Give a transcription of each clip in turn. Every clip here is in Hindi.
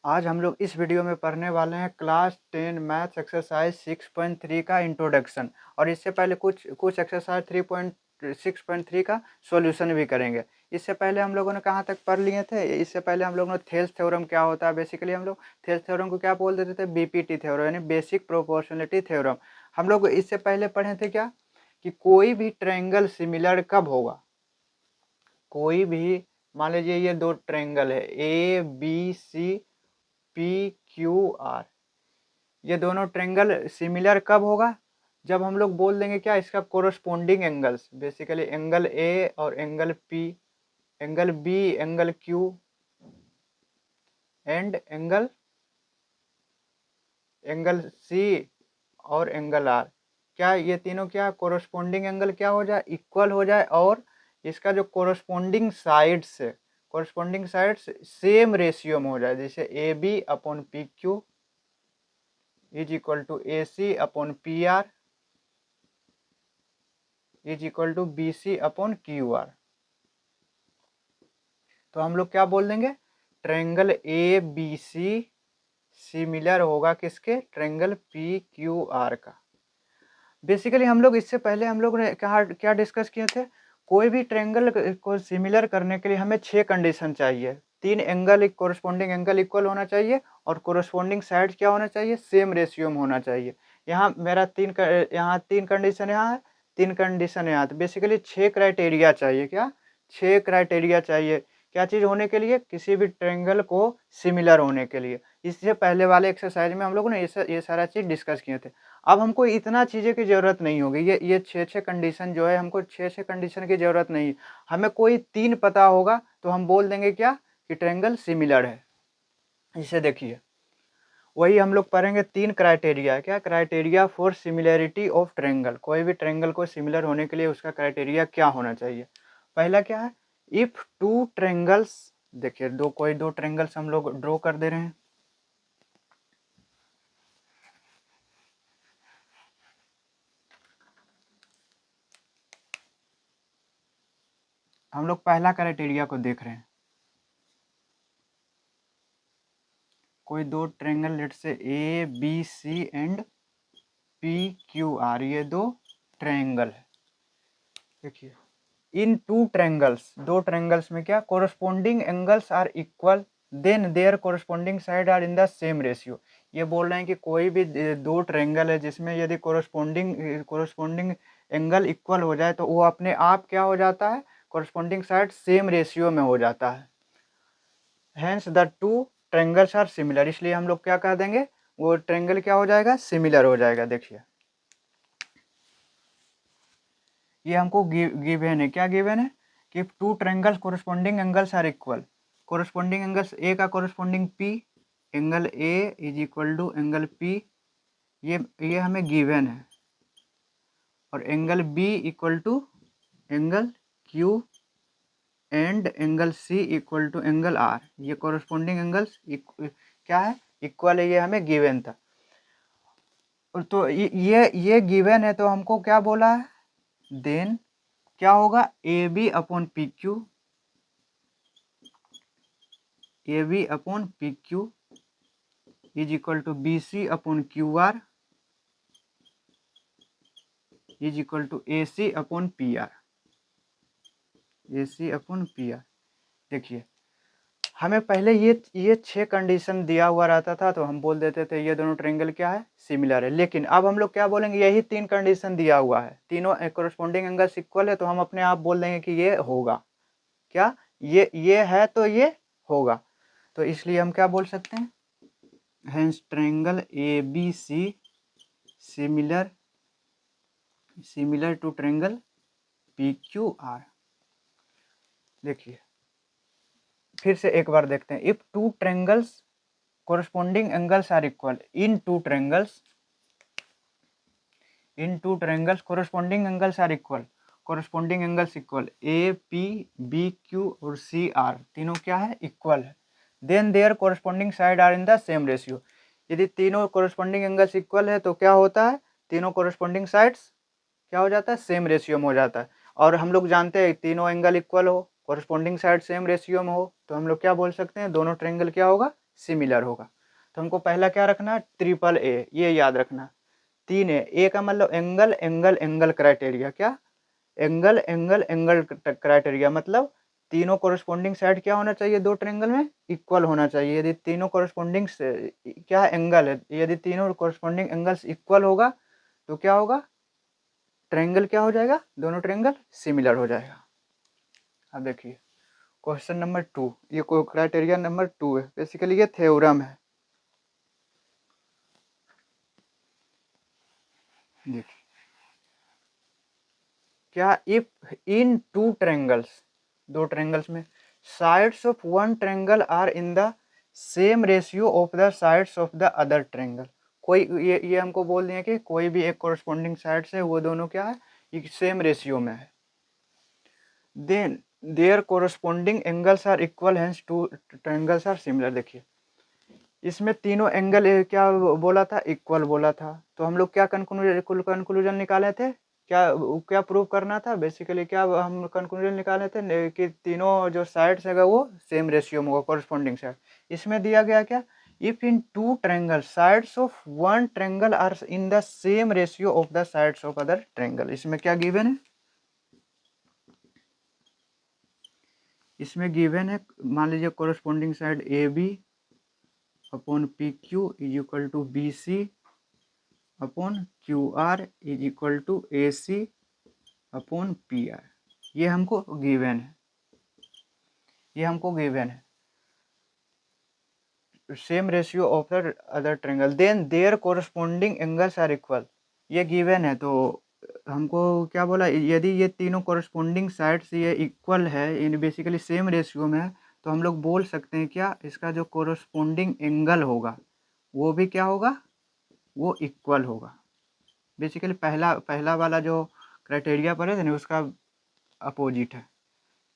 आज हम लोग इस वीडियो में पढ़ने वाले हैं क्लास 10 मैथ्स एक्सरसाइज 6.3 का इंट्रोडक्शन। और इससे पहले कुछ एक्सरसाइज 3.6.3 का सॉल्यूशन भी करेंगे। इससे पहले हम लोगों ने कहाँ तक पढ़ लिए थे? इससे पहले हम लोगों ने थेल्स थ्योरम क्या होता है, बेसिकली हम लोग थेल्स थ्योरम को क्या बोल देते थे? बीपीटी थ्योरम, यानी बेसिक प्रोपोर्शनलिटी थ्योरम। हम लोग इससे पहले पढ़े थे क्या कि कोई भी ट्रायंगल सिमिलर कब होगा? कोई भी, मान लीजिए ये दो ट्रायंगल है A B C P Q R, ये दोनों ट्रायंगल सिमिलर कब होगा? जब हम लोग बोल देंगे क्या, इसका corresponding angles, basically angle A और angle P, angle B, angle Q and angle C और एंगल आर, क्या ये तीनों क्या कोरस्पोंडिंग एंगल क्या हो जाए? इक्वल हो जाए। और इसका जो कोरस्पोंडिंग साइड्स सेम रेशियो में हो जाए, जैसे A B upon P Q is equal to A C upon P R is equal to B C upon Q R. तो हम लोग क्या बोल देंगे? Triangle A B C similar होगा किसके? ट्रायंगल पी क्यू आर का। बेसिकली हम लोग इससे पहले हम लोग ने क्या डिस्कस किए थे? कोई भी ट्रायंगल को सिमिलर करने के लिए हमें 6 कंडीशन चाहिए। 3 एंगल कोरस्पोंडिंग एंगल इक्वल होना चाहिए और कोरस्पोंडिंग साइड क्या होना चाहिए? सेम रेशियो में होना चाहिए। यहाँ मेरा यहाँ 3 कंडीशन यहाँ है, 3 कंडीशन यहाँ। तो बेसिकली 6 क्राइटेरिया चाहिए। क्या? 6 क्राइटेरिया चाहिए। क्या चीज़ होने के लिए? किसी भी ट्रायंगल को सिमिलर होने के लिए। इससे पहले वाले एक्सरसाइज में हम लोगों ने ये सारा चीज़ डिस्कस किए थे। अब हमको इतना चीज़ें की ज़रूरत नहीं होगी। ये 6 कंडीशन जो है, हमको 6 कंडीशन की ज़रूरत नहीं है। हमें कोई 3 पता होगा तो हम बोल देंगे क्या कि ट्रायंगल सिमिलर है। इसे देखिए, वही हम लोग पढ़ेंगे। 3 क्राइटेरिया है। क्या? Criteria for similarity of triangle. कोई भी ट्रायंगल को सिमिलर होने के लिए उसका क्राइटेरिया क्या होना चाहिए? पहला क्या है? इफ टू ट्रायंगल्स, देखिए कोई दो ट्रायंगल्स हम लोग ड्रॉ कर दे रहे हैं। हम लोग पहला क्राइटेरिया को देख रहे हैं। कोई दो triangle, late say A B C and P Q R, ये दो ट्रायंगल है। देखिए, इन टू ट्रायंगल्स, दो ट्रायंगल्स में क्या corresponding angles are equal, then there corresponding side are in the same ratio. ये बोल रहे हैं कि कोई भी दो ट्रायंगल है जिसमें यदि कोरस्पोंडिंग एंगल इक्वल हो जाए तो वो अपने आप क्या हो जाता है? कोरस्पोंडिंग साइड सेम रेशियो में हो जाता है। Hence the two triangles are similar. इसलिए हम लोग क्या कह देंगे? वो ट्रायंगल क्या हो जाएगा? सिमिलर हो जाएगा। देखिए, ये हमको गिवन है। क्या गिवन है? कि two triangles corresponding angles are equal. Corresponding angles, A का corresponding P, angle A is equal to angle P, ये हमें गिवन है। और angle B equal to angle Q and angle C equal to angle R, ये कोरस्पोंडिंग एंगल्स क्या है? इक्वल है। ये हमें गिवन था। तो ये गिवन है, तो हमको क्या बोला है? देन क्या होगा? A B upon P Q, A B upon P Q is equal to B C upon Q R is equal to A C upon P R, A C upon P R. देखिए, हमें पहले ये 6 कंडीशन दिया हुआ रहता था तो हम बोल देते थे ये दोनों ट्रायंगल क्या है? सिमिलर है। लेकिन अब हम लोग क्या बोलेंगे? यही 3 कंडीशन दिया हुआ है, तीनों कोरस्पोंडिंग एंगल्स इक्वल है, तो हम अपने आप बोल देंगे कि ये होगा। क्या? ये है तो ये होगा। तो इसलिए हम क्या बोल सकते हैं? Hence triangle A B C similar to triangle P Q R. देखिए, फिर से एक बार देखते हैं। If two triangles corresponding angles are equal, in two triangles corresponding angles are equal, corresponding angles equal, A P B Q और सी आर तीनों क्या है? इक्वल है। Then there corresponding side are in the same ratio. यदि तीनों कोरस्पोंडिंग एंगल्स इक्वल है तो क्या होता है? तीनों कोरस्पोंडिंग साइड्स क्या हो जाता है? सेम रेशियो में हो जाता है। और हम लोग जानते हैं तीनों एंगल इक्वल हो, कोरस्पोंडिंग साइड सेम रेशियो में हो, तो हम लोग क्या बोल सकते हैं? दोनों ट्रायंगल क्या होगा? सिमिलर होगा। तो हमको पहला क्या रखना है, ट्रिपल ए, ये याद रखना। 3 है, ए का मतलब एंगल एंगल एंगल क्राइटेरिया, क्या एंगल एंगल एंगल क्राइटेरिया, मतलब तीनों कोरस्पोंडिंग साइड क्या होना चाहिए, दो ट्रायंगल में इक्वल होना चाहिए। यदि तीनों कोरस्पोंडिंग क्या एंगल है, यदि तीनों कोरस्पोंडिंग एंगल्स इक्वल होगा तो क्या होगा, ट्रायंगल क्या हो जाएगा, दोनों ट्रायंगल सिमिलर हो जाएगा। अब देखिए क्वेश्चन नंबर 2, ये क्राइटेरिया नंबर 2 है, बेसिकली ये थ्योरम है। देखिए क्या, इफ इन टू ट्रायंगल्स, दो ट्रायंगल्स में sides of one triangle are in the same ratio of the sides of the other triangle, कोई ये हमको बोल दिया कि कोई भी एक कोरस्पोंडिंग साइड से वो दोनों क्या है, एक सेम रेशियो में है, then there corresponding angles are equal, hence two triangles are similar. देखिए इसमें तीनों एंगल क्या बोला था, इक्वल बोला था, तो हम लोग क्या कंक्लूजन निकाले थे, क्या क्या प्रूव करना था, बेसिकली क्या हम कंक्लूजन निकाले थे कि तीनों जो साइड्स है वो सेम रेशियो में होगा, कोरस्पोंडिंग साइड। इसमें दिया गया क्या, if in two triangle sides of one triangle are in the same ratio of the sides of other triangle. इसमें क्या गिवन है, इसमें गिवन है, मान लीजिए corresponding side A B upon P Q is equal to B C upon Q R is equal to A C upon P R, ये हमको गिवन है, ये हमको गिवन है, same ratio of the other triangle, then there corresponding angles are equal, ये गिवन है। तो हमको क्या बोला, यदि ये तीनों कोरस्पोंडिंग साइड्स ये इक्वल है, इन बेसिकली सेम रेशियो में है, तो हम लोग बोल सकते हैं क्या, इसका जो कोरस्पोंडिंग एंगल होगा वो भी क्या होगा, वो इक्वल होगा। बेसिकली पहला वाला जो क्राइटेरिया पढ़े थे ना उसका अपोजिट है।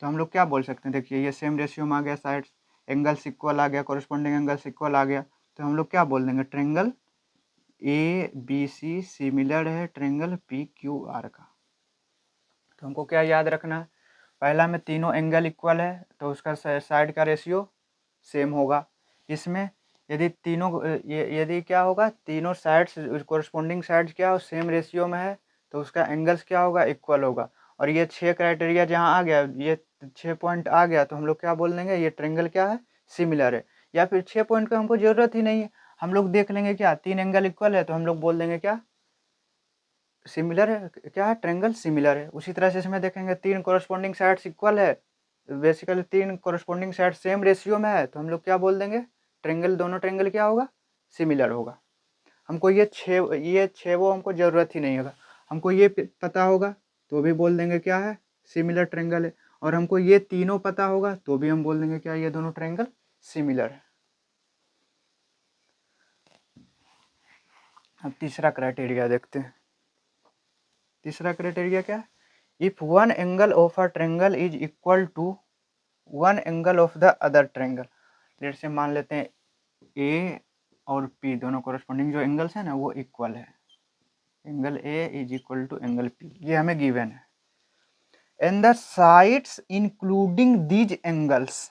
तो हम लोग क्या बोल सकते हैं, देखिए ये सेम रेशियो में आ गया, साइड्स एंगल्स इक्वल आ गया, कोरस्पोंडिंग एंगल्स इक्वल आ गया, तो हम लोग क्या बोल देंगे, triangle A B C similar है ट्रायंगल पी क्यू आर का। तो हमको क्या याद रखना है, पहला में तीनों एंगल इक्वल है तो उसका साइड का रेशियो सेम होगा। इसमें यदि तीनों यदि क्या होगा, तीनों साइड्स कोरस्पोंडिंग साइड्स क्या हो, सेम रेशियो में है, तो उसका एंगल्स क्या होगा, इक्वल होगा। और ये 6 क्राइटेरिया जहाँ आ गया, ये 6 पॉइंट आ गया, तो हम लोग क्या बोल देंगे, ये ट्रायंगल क्या है, सिमिलर है। या फिर 6 पॉइंट का हमको जरूरत ही नहीं है, हम लोग देख लेंगे क्या, 3 एंगल इक्वल है तो हम लोग बोल देंगे क्या, सिमिलर है, क्या है, ट्रायंगल सिमिलर है। उसी तरह से इसमें देखेंगे 3 कोरस्पोंडिंग साइड्स इक्वल है, basically 3 corresponding side same ratio में है, तो हम लोग क्या बोल देंगे, ट्रायंगल, दोनों ट्रायंगल क्या होगा, सिमिलर होगा। हमको ये छः वो हमको ज़रूरत ही नहीं होगा, हमको ये पता होगा तो भी बोल देंगे क्या है, सिमिलर ट्रायंगल है। और हमको ये तीनों पता होगा तो भी हम बोल देंगे क्या, ये दोनों ट्रायंगल सिमिलर है। अब तीसरा क्राइटेरिया देखते हैं। तीसरा क्राइटेरिया क्या है, if one angle of a triangle is equal to one angle of the other triangle. Late से मान लेते हैं ए और पी दोनों कोरस्पोंडिंग जो एंगल्स है ना वो इक्वल है, angle A is equal to angle P, ये हमें गिवन है। And the sides including these angles,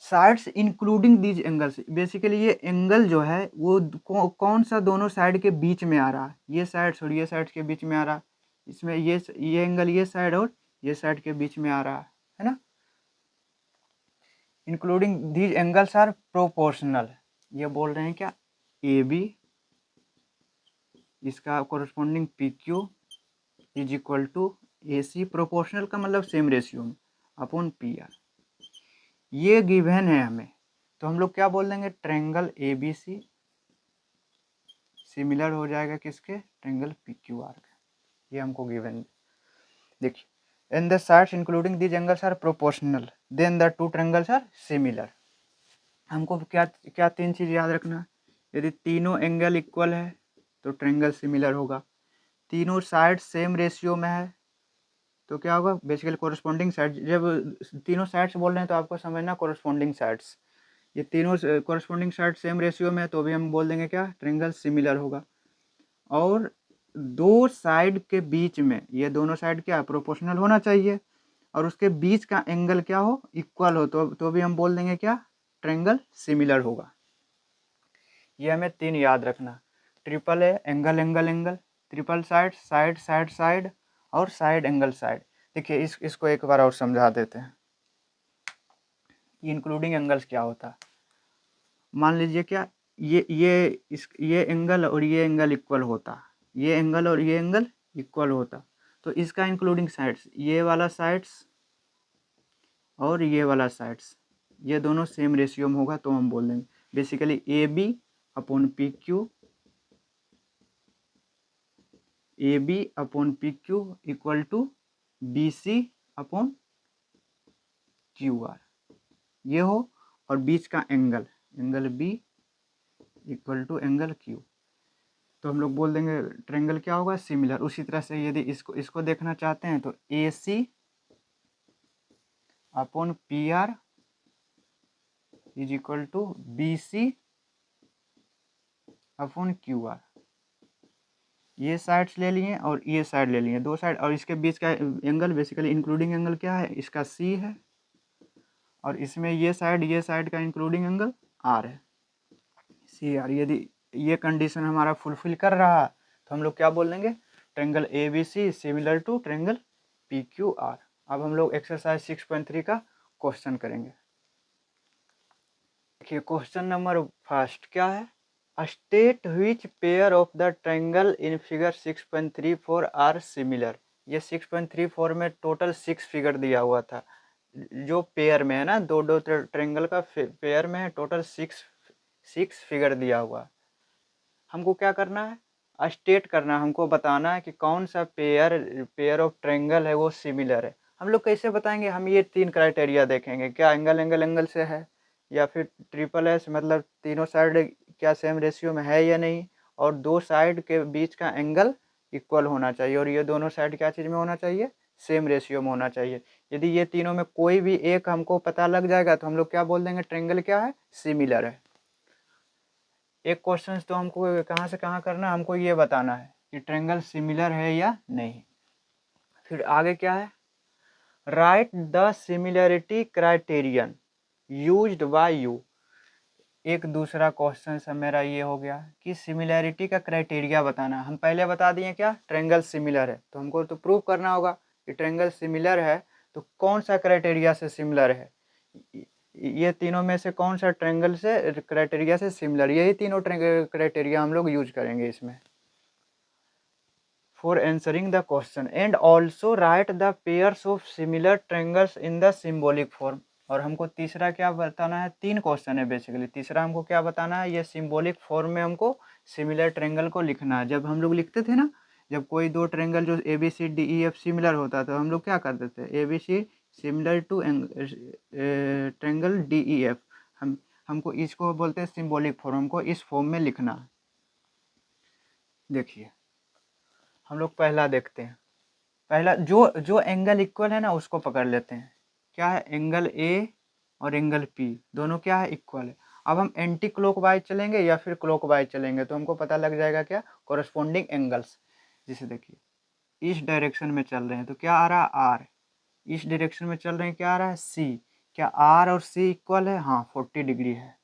sides including these angles, basically ये एंगल जो है वो कौन सा दोनों साइड के बीच में आ रहा है, ये साइड्स और ये साइड्स के बीच में आ रहा है, इसमें ये एंगल ये साइड और ये साइड के बीच में आ रहा है ना। Including these angles are proportional, ये बोल रहे हैं क्या, ए बी इसका corresponding P Q is equal to A C, proportional का मतलब सेम रेशियो में, अपॉन पी आर, ये गिवन है हमें। तो हम लोग क्या बोल देंगे, triangle A B C similar हो जाएगा किसके, ट्रायंगल पी क्यू आर का, ये हमको गिवन। देखिए and the sides including these angles are proportional then the two triangles are similar. हमको क्या क्या 3 चीज़ याद रखना, यदि तीनों एंगल इक्वल है तो ट्रायंगल सिमिलर होगा, तीनों साइड सेम रेशियो में है तो क्या होगा, बेसिकली कोरस्पोंडिंग साइड, जब तीनों साइड्स बोल रहे हैं तो आपको समझना कोरस्पोंडिंग साइड्स, ये तीनों कोरस्पोंडिंग साइड सेम रेशियो में है तो भी हम बोल देंगे क्या, ट्रायंगल सिमिलर होगा। और दो साइड के बीच में, ये दोनों साइड क्या प्रोपोर्शनल होना चाहिए, और उसके बीच का एंगल क्या हो, इक्वल हो, तो भी हम बोल देंगे क्या, ट्रायंगल सिमिलर होगा। ये हमें 3 याद रखना। Triple A angle angle angle, triple side side side side और साइड एंगल साइड। देखिए इसको एक बार और समझा देते हैं कि इंक्लूडिंग एंगल्स क्या होता है। मान लीजिए क्या ये एंगल और ये एंगल इक्वल होता, ये एंगल और ये एंगल इक्वल होता, तो इसका इंक्लूडिंग साइड्स ये वाला साइड्स और ये वाला साइड्स ये दोनों सेम रेशियो में होगा, तो हम बोल देंगे basically A B upon P Q, A B upon P Q equal to B C upon Q R, ये हो, और बीच का angle angle B equal to angle Q, तो हम लोग बोल देंगे ट्रायंगल क्या होगा, सिमिलर। उसी तरह से यदि इसको देखना चाहते हैं तो A C upon P R is equal to B C upon Q R. ये साइड्स ले लिए और ये साइड ले लिए, दो साइड, और इसके बीच का एंगल बेसिकली इंक्लूडिंग एंगल क्या है, इसका सी है, और इसमें ये साइड का इंक्लूडिंग एंगल आर है, सी आर। यदि ये कंडीशन हमारा फुलफिल कर रहा तो हम लोग क्या बोल देंगे, triangle A B C similar to triangle P Q R. अब हम लोग एक्सरसाइज 6.3 का क्वेश्चन करेंगे। देखिए क्वेश्चन नंबर फर्स्ट क्या है, state which pair of the triangle in figure 6.34 are similar. ये 6.34 में टोटल 6 फिगर दिया हुआ था, जो पेयर में है ना, दो ट्रायंगल का पेयर में है, टोटल 6 फिगर दिया हुआ। हमको क्या करना है, स्टेट करना है, हमको बताना है कि कौन सा पेयर ऑफ ट्रायंगल है वो सिमिलर है। हम लोग कैसे बताएंगे, हम ये 3 क्राइटेरिया देखेंगे, क्या एंगल एंगल एंगल से है, या फिर ट्रिपल एस मतलब तीनों साइड क्या सेम रेशियो में है या नहीं, और दो साइड के बीच का एंगल इक्वल होना चाहिए, और ये दोनों साइड क्या चीज़ में होना चाहिए, सेम रेशियो में होना चाहिए। यदि ये तीनों में कोई भी एक हमको पता लग जाएगा तो हम लोग क्या बोल देंगे, ट्रायंगल क्या है, सिमिलर है। एक क्वेश्चन तो हमको कहाँ से कहाँ करना है, हमको ये बताना है कि ट्रायंगल सिमिलर है या नहीं। फिर आगे क्या है, right the similarity criterion used by you. एक दूसरा क्वेश्चन सब मेरा ये हो गया कि सिमिलैरिटी का क्राइटेरिया बताना। हम पहले बता दिए क्या, ट्रायंगल सिमिलर है, तो हमको तो प्रूव करना होगा कि ट्रायंगल सिमिलर है तो कौन सा क्राइटेरिया से सिमिलर है, ये तीनों में से कौन सा ट्रायंगल से क्राइटेरिया से सिमिलर, यही तीनों क्राइटेरिया हम लोग यूज करेंगे इसमें for answering the question. And also right the pairs of similar triangles in the symbolic form. और हमको तीसरा क्या बताना है, 3 क्वेश्चन है बेसिकली, तीसरा हमको क्या बताना है, ये सिम्बॉलिक फॉर्म में हमको सिमिलर ट्रायंगल को लिखना है। जब हम लोग लिखते थे ना, जब कोई दो ट्रायंगल जो A B C D E F similar होता तो हम लोग क्या करते थे, A B C similar to triangle D E F, हमको इसको बोलते हैं सिम्बॉलिक फॉर्म, हमको इस फॉर्म में लिखना है। देखिए हम लोग पहला देखते हैं, पहला जो जो एंगल इक्वल है ना उसको पकड़ लेते हैं। क्या है, एंगल ए और एंगल पी दोनों क्या है, इक्वल है। अब हम एंटी क्लॉकवाइज चलेंगे या फिर क्लॉकवाइज चलेंगे तो हमको पता लग जाएगा क्या, कोरस्पोंडिंग एंगल्स। जैसे देखिए इस डायरेक्शन में चल रहे हैं तो क्या आ रहा है, आर। इस डायरेक्शन में चल रहे हैं क्या आ रहा है, सी। क्या आर और सी इक्वल है, हाँ 40 डिग्री है।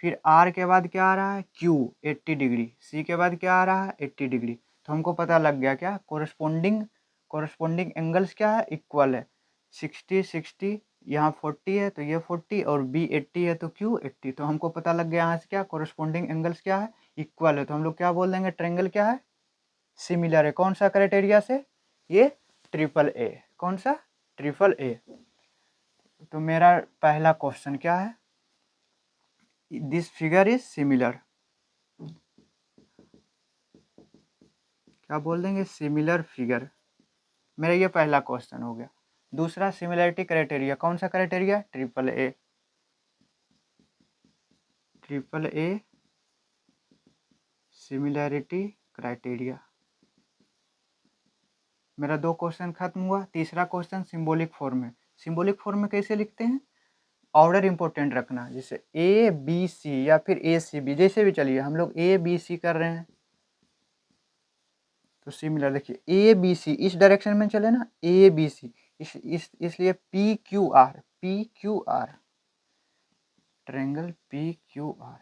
फिर आर के बाद क्या आ रहा है, क्यू 80 डिग्री, सी के बाद क्या आ रहा है 80 डिग्री। तो हमको पता लग गया क्या, कोरस्पोंडिंग एंगल्स क्या है, इक्वल है। 60 60 यहाँ 40 है तो ये 40, और बी 80 है तो क्यू 80। तो हमको पता लग गया यहाँ से क्या, कोरस्पोंडिंग एंगल्स क्या है, इक्वल है। तो हम लोग क्या बोल देंगे, ट्रायंगल क्या है, सिमिलर है। कौन सा क्राइटेरिया से, ये ट्रिपल ए। कौन सा, ट्रिपल ए। तो मेरा पहला क्वेश्चन क्या है, दिस फिगर इज सिमिलर, क्या बोल देंगे, सिमिलर फिगर। मेरा ये पहला क्वेश्चन हो गया। दूसरा सिमिलरिटी क्राइटेरिया, कौन सा criteria, triple A. Triple A similarity criteria. मेरा 2 क्वेश्चन खत्म हुआ। तीसरा क्वेश्चन सिंबॉलिक फॉर्म में। सिंबॉलिक फॉर्म में कैसे लिखते हैं, ऑर्डर इंपॉर्टेंट रखना, जैसे ए बी सी या फिर ए सी बी, जैसे भी चलिए हम लोग ए बी सी कर रहे हैं तो सिमिलर। देखिए ए बी सी इस डायरेक्शन में चले ना, ए बी सी, इसलिए P Q are, P Q are, triangle P Q R.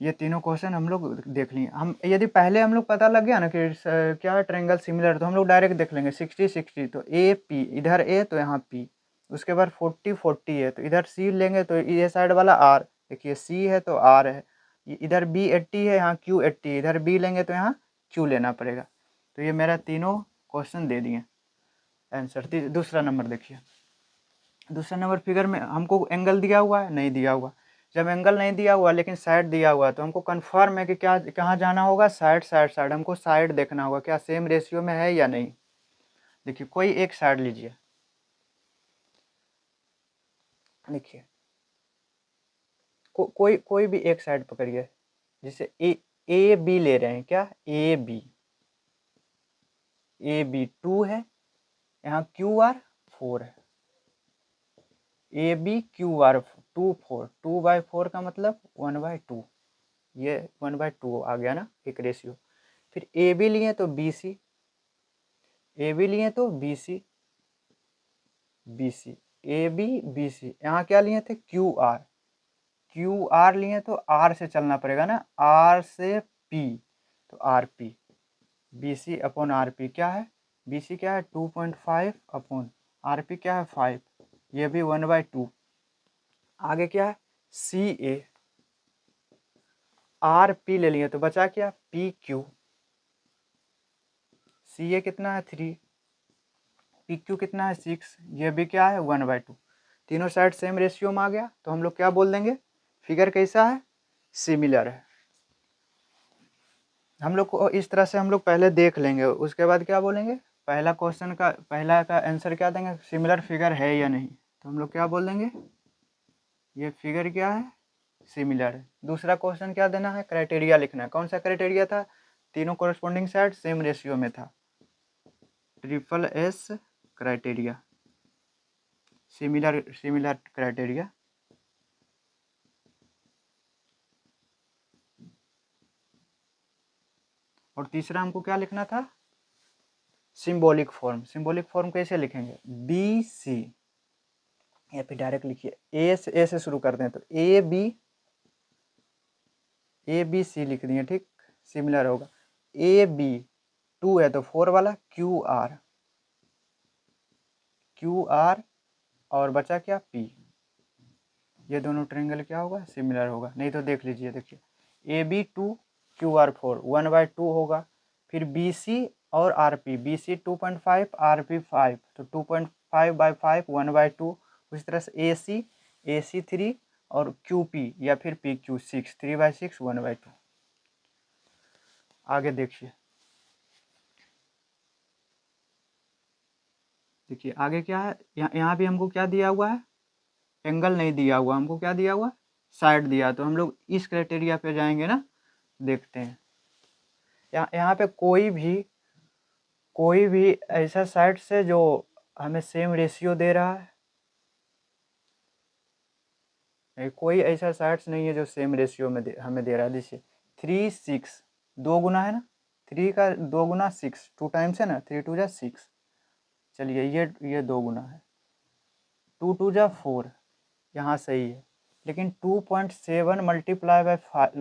ये तीनों क्वेश्चन हम लोग देख लिए। हम यदि पहले हम लोग पता लग गया ना कि क्या है ट्रायंगल सिमिलर, तो हम लोग डायरेक्ट देख लेंगे 60 60, तो ए पी, इधर ए तो यहाँ पी, उसके बाद 40 40 है तो इधर सी लेंगे, तो ये साइड वाला आर, देखिए सी है तो आर है, इधर बी 80 है, यहाँ क्यू 80, इधर बी लेंगे तो यहाँ क्यू लेना पड़ेगा। तो ये मेरा तीनों क्वेश्चन दे दिए आंसर। दूसरा नंबर देखिए, दूसरा नंबर फिगर में हमको एंगल दिया हुआ है, नहीं दिया हुआ। जब एंगल नहीं दिया हुआ लेकिन साइड दिया हुआ है, तो हमको कंफर्म है कि क्या कहाँ जाना होगा, साइड साइड साइड, हमको साइड देखना होगा क्या सेम रेशियो में है या नहीं। देखिए कोई एक साइड लीजिए, देखिए कोई भी एक साइड पकड़िए, जैसे ए बी ले रहे हैं, क्या ए बी 2 है, यहाँ क्यू आर 4 है, ए बी क्यू आर 2 4, 2/4 का मतलब 1/2, ये 1/2 आ गया ना एक रेशियो। फिर ए बी लिए तो बी सी, ए बी लिए तो B C, B C, A B B C, यहाँ क्या लिए थे क्यू आर लिए तो आर से चलना पड़ेगा ना, आर से पी, तो R P, B C upon R P क्या है, बी सी क्या है 2.5 अपॉन आर पी क्या है 5, ये भी 1/2। आगे क्या है सी ए, आर पी ले लिए तो बचा क्या पी क्यू, सी ए कितना है 3, पी क्यू कितना है 6, ये भी क्या है 1/2। तीनों साइड सेम रेशियो में आ गया, तो हम लोग क्या बोल देंगे फिगर कैसा है, सिमिलर है। हम लोग को इस तरह से हम लोग पहले देख लेंगे, उसके बाद क्या बोलेंगे, पहला क्वेश्चन का पहला का आंसर क्या देंगे, सिमिलर फिगर है या नहीं, तो हम लोग क्या बोल देंगे ये फिगर क्या है सिमिलर है। दूसरा क्वेश्चन क्या देना है, क्राइटेरिया लिखना है, कौन सा क्राइटेरिया था, तीनों कोरस्पोंडिंग साइड सेम रेशियो में था, SSS क्राइटेरिया, सिमिलर क्राइटेरिया। और तीसरा हमको क्या लिखना था, सिंबॉलिक फॉर्म कैसे लिखेंगे, बी सी, या फिर डायरेक्ट लिखिए ए से शुरू करते हैं, तो ए बी सी लिख दिए, ठीक सिमिलर होगा। ए बी 2 है तो 4 वाला क्यू आर और बचा क्या पी, ये दोनों ट्रायंगल क्या होगा सिमिलर होगा। नहीं तो देख लीजिए, देखिए ए बी 2 क्यू आर 4 1/2 होगा, फिर बी सी और R P, B C 2.5 R P 5, तो 2.5/5 1/2। उसी तरह से ए सी 3 और क्यू पी या फिर पी क्यू 6, 3/6 1/2। आगे देखिए, देखिए आगे क्या है, यहाँ भी हमको क्या दिया हुआ है, एंगल नहीं दिया हुआ, हमको क्या दिया हुआ साइड दिया, तो हम लोग इस क्राइटेरिया पे जाएंगे ना, देखते हैं यहाँ पे कोई भी ऐसा साइड से जो हमें सेम रेशियो दे रहा है, कोई ऐसा साइड्स नहीं है जो सेम रेशियो में हमें दे रहा है। जैसे 3 6 2 गुना है ना, 3 का 2 गुना 6, 2 टाइम्स है ना, 3 2 जा 6, चलिए ये 2 गुना है, 2 2 जा 4, यहाँ सही है, लेकिन 2.7 मल्टीप्लाई बाय 5,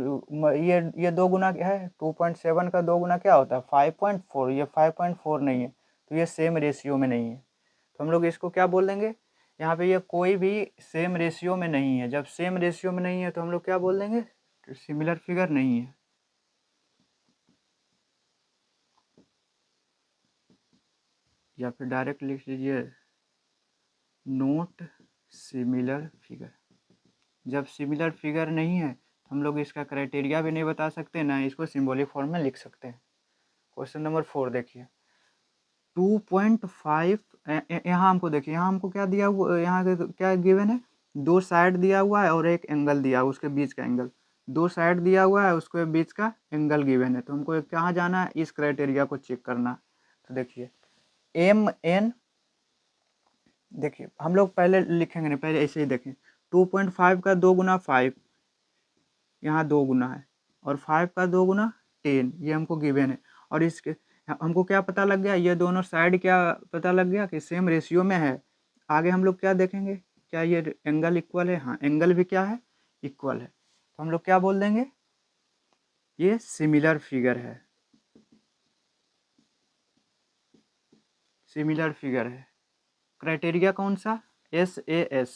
ये 2 गुना क्या है, 2.7 का 2 गुना क्या होता है 5.4, ये 5.4 नहीं है, तो ये सेम रेशियो में नहीं है, तो हम लोग इसको क्या बोल देंगे, यहाँ पे ये कोई भी सेम रेशियो में नहीं है। जब सेम रेशियो में नहीं है तो हम लोग क्या बोल देंगे, सिमिलर फिगर नहीं है। या फिर डायरेक्ट लिख लीजिए नोट सिमिलर फिगर। जब सिमिलर फिगर नहीं है तो हम लोग इसका क्राइटेरिया भी नहीं बता सकते, ना इसको सिंबॉलिक फॉर्म में लिख सकते हैं। क्वेश्चन नंबर 4 देखिए, 2.5, यहाँ हमको देखिए, यहाँ हमको क्या दिया हुआ, यहाँ क्या गिवन है, 2 साइड दिया हुआ है और एक एंगल दिया हुआ, उसके बीच का एंगल, 2 साइड दिया हुआ है उसके बीच का एंगल गिवन है, तो हमको कहाँ जाना है, इस क्राइटेरिया को चेक करना। तो देखिए एम एन, देखिए हम लोग पहले लिखेंगे नहीं, पहले ऐसे ही देखें, 2.5 का 2 गुना 5, यहाँ 2 गुना है, और 5 का 2 गुना 10, ये हमको गिवन है। और इसके हमको क्या पता लग गया, ये दोनों साइड क्या पता लग गया कि सेम रेशियो में है। आगे हम लोग क्या देखेंगे, क्या ये एंगल इक्वल है, हाँ एंगल भी क्या है इक्वल है, तो हम लोग क्या बोल देंगे ये सिमिलर फिगर है, सिमिलर फिगर है। क्राइटेरिया कौन सा? SAS,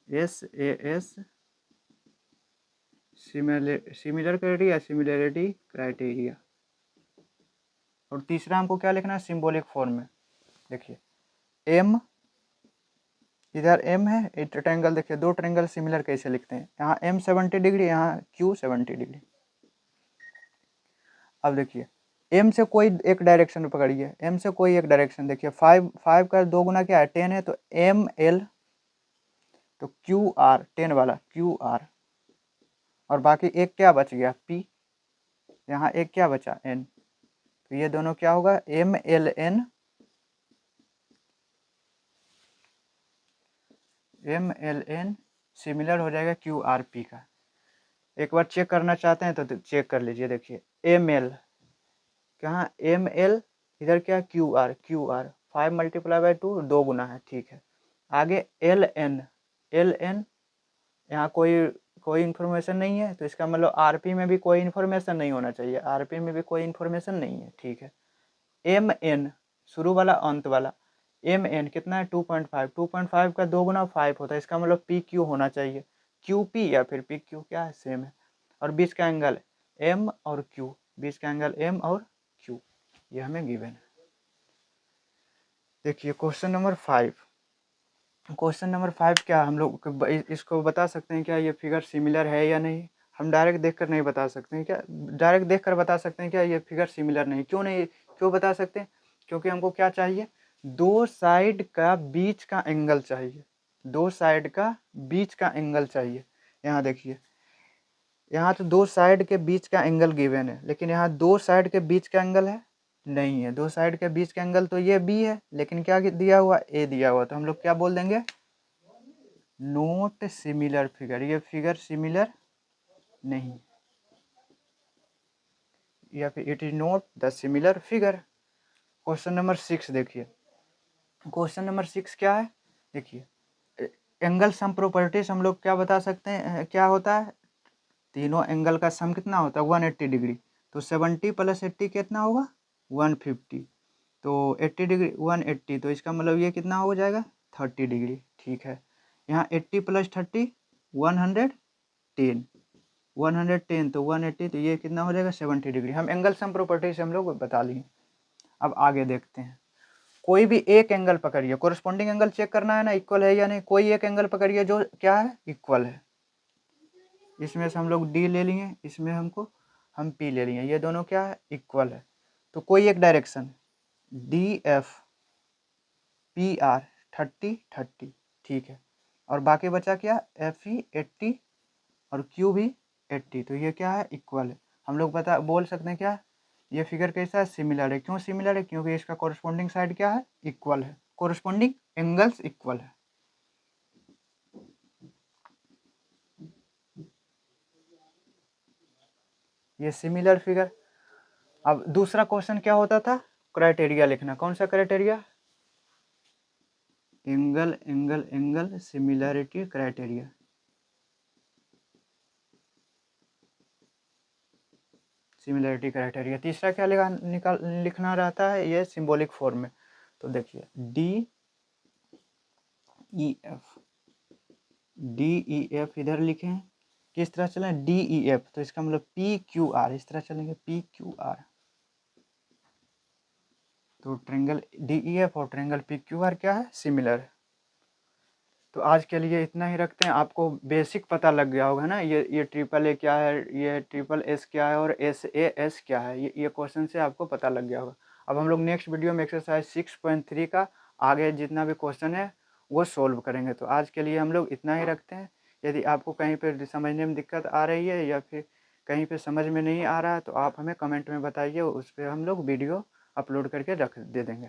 SAS similar criteria, similarity criteria. और तीसरा हमको क्या लिखना है? सिंबॉलिक फॉर्म में। देखिए M, इधर M है, एक ट्रायंगल देखिए, दो ट्रायंगल सिमिलर कैसे लिखते हैं? यहाँ M 70 डिग्री, यहाँ Q 70 डिग्री। अब देखिए M से कोई एक डायरेक्शन पकड़िए, M से कोई एक डायरेक्शन। देखिए 5 का 2 गुना क्या है? 10 है, तो ML, तो QR 10 वाला QR, और बाकी एक क्या बच गया? P, यहाँ एक क्या बचा? N, तो ये दोनों क्या होगा? MLN, MLN सिमिलर हो जाएगा QRP का। एक बार चेक करना चाहते हैं तो चेक कर लीजिए। देखिए ML, कहाँ ML, इधर क्या? QR 5 मल्टीप्लाई बाई 2, 2 गुना है, ठीक है। आगे LN, LN यहाँ कोई इन्फॉर्मेशन नहीं है, तो इसका मतलब RP में भी कोई इन्फॉर्मेशन नहीं होना चाहिए, RP में भी कोई इन्फॉर्मेशन नहीं है, ठीक है। MN शुरू वाला अंत वाला, MN कितना है? 2.5, 2.5 का 2 गुना 5 होता है, इसका मतलब PQ होना चाहिए। QP या फिर PQ क्या है? सेम है। और बीच का एंगल M और Q, बीच का एंगल M और Q, ये हमें गिवन है। देखिए क्वेश्चन नंबर 5, क्वेश्चन नंबर 5 क्या हम लोग इसको बता सकते हैं क्या ये फिगर सिमिलर है या नहीं? हम डायरेक्ट देखकर नहीं बता सकते हैं क्या? डायरेक्ट देखकर बता सकते हैं क्या ये फिगर सिमिलर नहीं? क्यों नहीं, क्यों बता सकते हैं? क्योंकि हमको क्या चाहिए? दो साइड का बीच का एंगल चाहिए, दो साइड का बीच का एंगल चाहिए। यहाँ देखिए, यहाँ तो दो साइड के बीच का एंगल गिवन है, लेकिन यहाँ दो साइड के बीच का एंगल है नहीं है। दो साइड के बीच का एंगल तो ये B है, लेकिन क्या दिया हुआ? A दिया हुआ, तो हम लोग क्या बोल देंगे? नोट सिमिलर फिगर, ये फिगर सिमिलर नहीं, या फिर it is not the similar figure. Question number 6 देखिए, क्वेश्चन नंबर 6 क्या है? देखिए एंगल सम प्रॉपर्टीज हम लोग क्या बता सकते हैं, क्या होता है? तीनों एंगल का सम कितना होता है? 180 डिग्री, तो 70 + 80 कितना होगा? 150, तो 80 डिग्री 180, तो इसका मतलब ये कितना हो जाएगा? 30 डिग्री, ठीक है। यहाँ 80 + 30 110, 110 तो 180, तो ये कितना हो जाएगा? 70 डिग्री। हम एंगल सम प्रॉपर्टी से हम लोग बता लिए। अब आगे देखते हैं, कोई भी एक एंगल पकड़िए, कोरस्पॉन्डिंग एंगल चेक करना है ना, इक्वल है या नहीं। कोई एक एंगल पकड़िए जो क्या है? इक्वल है। इसमें से हम लोग D ले लिए, इसमें हम P ले लिए, ये दोनों क्या है? इक्वल है। तो कोई एक डायरेक्शन DF PR 30 30, ठीक है। और बाकी बचा क्या? FE 80 और Q भी 80, तो ये क्या है? इक्वल है। हम लोग बोल सकते हैं क्या ये फिगर कैसा है? सिमिलर है। क्यों सिमिलर है? क्योंकि इसका कोरस्पॉन्डिंग साइड क्या है? इक्वल है, कोरस्पॉन्डिंग एंगल्स इक्वल है। ये सिमिलर फिगर। अब दूसरा क्वेश्चन क्या होता था? क्राइटेरिया लिखना। कौन सा criteria? Angle angle angle similarity criteria. Similarity criteria. तीसरा क्या लिखना रहता है? ये सिंबॉलिक फॉर्म में। तो देखिए DEF इधर लिखें, किस तरह चलें? DEF, तो इसका मतलब PQR, इस तरह चलेंगे PQR। तो ट्रायंगल DEF और ट्रायंगल PQR क्या है? सिमिलर है। तो आज के लिए इतना ही रखते हैं। आपको बेसिक पता लग गया होगा ना, ये ट्रिपल A क्या है, ये ट्रिपल S क्या है, और SAS क्या है, ये क्वेश्चन से आपको पता लग गया होगा। अब हम लोग नेक्स्ट वीडियो में एक्सरसाइज 6.3 का आगे जितना भी क्वेश्चन है वो सोल्व करेंगे। तो आज के लिए हम लोग इतना ही रखते हैं। यदि आपको कहीं पर समझने में दिक्कत आ रही है या फिर कहीं पर समझ में नहीं आ रहा है, तो आप हमें कमेंट में बताइए, उस पर हम लोग वीडियो अपलोड करके दे देंगे।